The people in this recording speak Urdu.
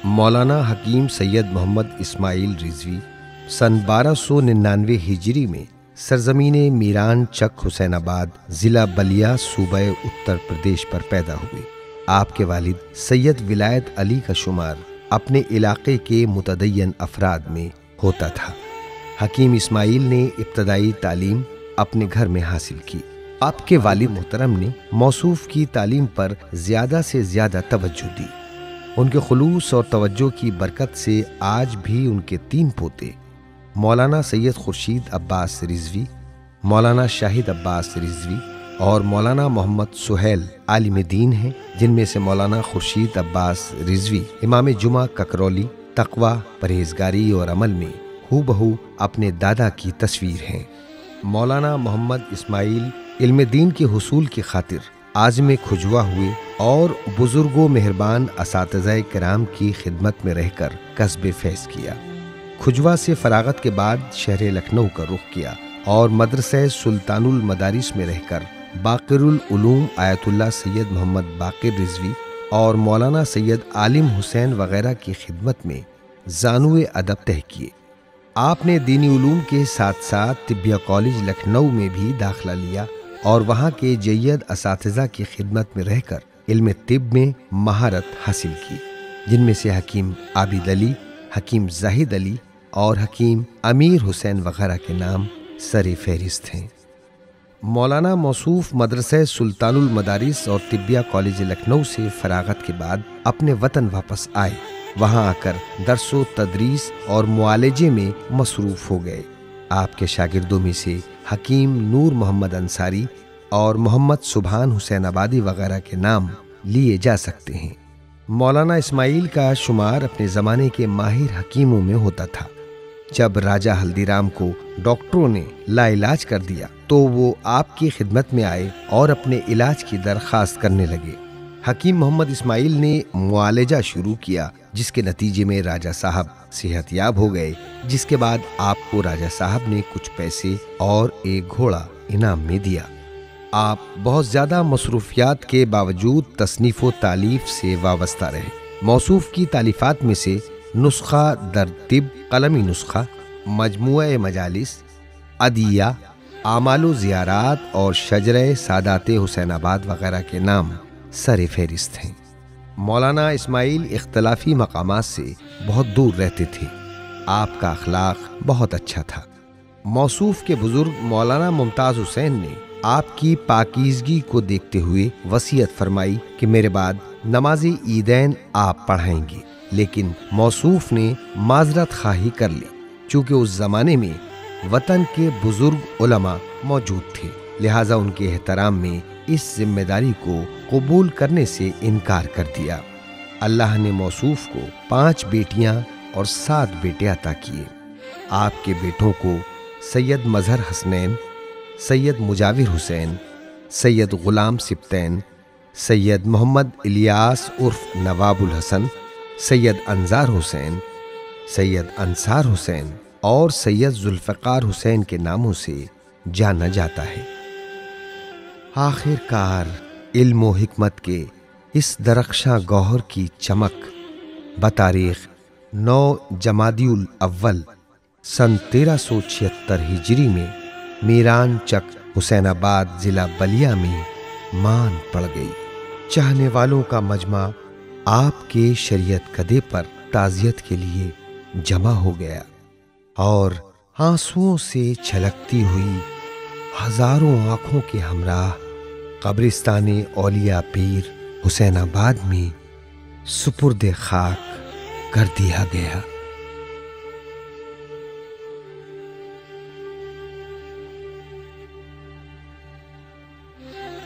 مولانا حکیم سید محمد اسماعیل رضوی سن 1299 ہجری میں سرزمین میران چک حسین آباد ضلع بلیا صوبہ اتر پردیش پر پیدا ہوئے۔ آپ کے والد سید ولایت علی کا شمار اپنے علاقے کے متدین افراد میں ہوتا تھا۔ حکیم اسماعیل نے ابتدائی تعلیم اپنے گھر میں حاصل کی۔ آپ کے والد محترم نے موصوف کی تعلیم پر زیادہ سے زیادہ توجہ دی۔ ان کے خلوص اور توجہ کی برکت سے آج بھی ان کے 3 پوتے مولانا سید خورشید عباس رضوی، مولانا شاہد عباس رضوی اور مولانا محمد سہیل عالم دین ہیں، جن میں سے مولانا خورشید عباس رضوی امام جمعہ ککرولی، تقوی، پرہیزگاری اور عمل میں ہو بہو اپنے دادا کی تصویر ہیں۔ مولانا محمد اسماعیل علم دین کے حصول کی خاطر عازم کھجوا ہوئے اور بزرگوں مہربان اساتذہ کرام کی خدمت میں رہ کر کسب فیض کیا۔ کھجوا سے فراغت کے بعد شہر لکھنؤ کا رخ کیا اور مدرسہ سلطان المدارس میں رہ کر باقر العلوم آیت اللہ سید محمد باقر رضوی اور مولانا سید عالم حسین وغیرہ کی خدمت میں زانو ادب طے کیے۔ آپ نے دینی علوم کے ساتھ ساتھ طبیہ کالج لکھنؤ میں بھی داخلہ لیا اور وہاں کے جید اساتذہ کی خدمت میں رہ کر علم طب میں مہارت حاصل کی، جن میں سے حکیم عابد علی، حکیم زاہد علی اور حکیم امیر حسین وغیرہ کے نام سر فہرست ہیں۔ مولانا موصوف مدرسہ سلطان المدارس اور طبیہ کالج لکھنؤ سے فراغت کے بعد اپنے وطن واپس آئے۔ وہاں آ کر درس و تدریس اور معالجے میں مصروف ہو گئے۔ آپ کے شاگردوں میں سے حکیم نور محمد انصاری اور محمد سبحان حسین آبادی وغیرہ کے نام لیے جا سکتے ہیں۔ مولانا اسماعیل کا شمار اپنے زمانے کے ماہر حکیموں میں ہوتا تھا۔ جب راجہ ہلدی رام کو ڈاکٹروں نے لا علاج کر دیا تو وہ آپ کی خدمت میں آئے اور اپنے علاج کی درخواست کرنے لگے۔ حکیم محمد اسماعیل نے معالجہ شروع کیا، جس کے نتیجے میں راجہ صاحب صحت یاب ہو گئے، جس کے بعد آپ کو راجہ صاحب نے کچھ پیسے اور ایک گھوڑا انعام میں دیا۔ آپ بہت زیادہ مصروفیات کے باوجود تصنیف و تالیف سے وابستہ رہے۔ موصوف کی تالیفات میں سے نسخہ در طب، قلمی نسخہ، مجموعہ مجالس، عدیہ، اعمال و زیارات اور شجرہ سادات حسین آباد وغیرہ کے نام سر فہرست ہیں۔ مولانا اسماعیل اختلافی مقامات سے بہت دور رہتے تھے۔ آپ کا اخلاق بہت اچھا تھا۔ موصوف کے بزرگ مولانا ممتاز حسین نے آپ کی پاکیزگی کو دیکھتے ہوئے وصیت فرمائی کہ میرے بعد نماز عیدین آپ پڑھائیں گے، لیکن موصوف نے معذرت خواہی کر لی، چونکہ اس زمانے میں وطن کے بزرگ علماء موجود تھے، لہٰذا ان کے احترام میں اس ذمہ داری کو قبول کرنے سے انکار کر دیا۔ اللہ نے موصوف کو 5 بیٹیاں اور 7 بیٹے عطا کیے۔ آپ کے بیٹوں کو سید مظہر حسنین، سید مجاور حسین، سید غلام سبتین، سید محمد الیاس عرف نواب الحسن، سید انصار حسین، سید انصار حسین اور سید ذوالفقار حسین کے ناموں سے جانا جاتا ہے۔ آخر کار علم و حکمت کے اس درخشاں گوہر کی چمک بتاریخ 9 جمادی الاول سن 1376 ہجری میں میران چک حسین آباد ضلع بلیا میں مان پڑ گئی۔ چاہنے والوں کا مجمع آپ کے شریعت کدے پر تعزیت کے لیے جمع ہو گیا اور آنسوؤں سے چھلکتی ہوئی ہزاروں آنکھوں کے ہمراہ قبرستان اولیاء پیر حسین آباد میں سپرد خاک کر دیا گیا۔